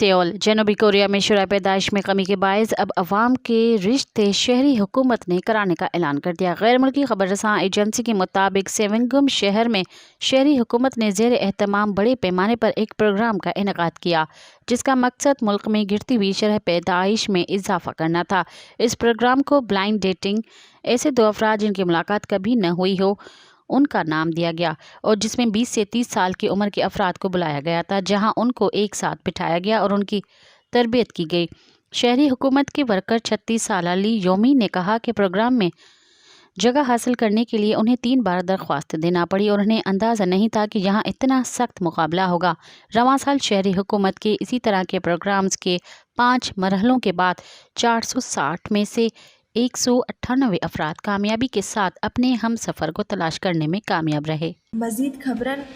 Civil جنوبی Korea میں شرح پیدائش میں کمی کے باعث اب عوام کے رشتے شہری حکومت نے کرانے کا اعلان کر دیا۔ غیر ملکی خبر رساں ایجنسی کے مطابق سیونگم شہر میں شہری حکومت نے زیر اہتمام بڑے پیمانے پر ایک پروگرام کا انعقاد کیا جس کا مقصد ملک میں گرتی ہوئی شرح پیدائش میں اضافہ کرنا تھا۔ اس پروگرام کو بلائنڈ ڈیٹنگ، ایسے دو افراد جن کی ملاقات کبھی نہ ہوئی ہو ان کا نام دیا گیا، اور جس میں 20 سے 30 سال کی عمر کے افراد کو بلایا گیا تھا، جہاں ان کو ایک ساتھ بٹھایا گیا اور ان کی تربیت کی گئی۔ شہری حکومت کے ورکر 36 سالہ لی یومی نے کہا کہ پروگرام میں جگہ حاصل کرنے کے لیے انہیں 3 بار درخواست دینا پڑی اور انہیں اندازہ نہیں تھا کہ یہاں اتنا سخت مقابلہ ہوگا۔ رواں سال شہری حکومت کے اسی طرح کے پروگرامز کے 5 مرحلوں کے بعد 460 میں سے 198 افراد کامیابی کے ساتھ اپنے ہم سفر کو تلاش کرنے میں کامیاب رہے۔ مزید خبرن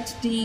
HD।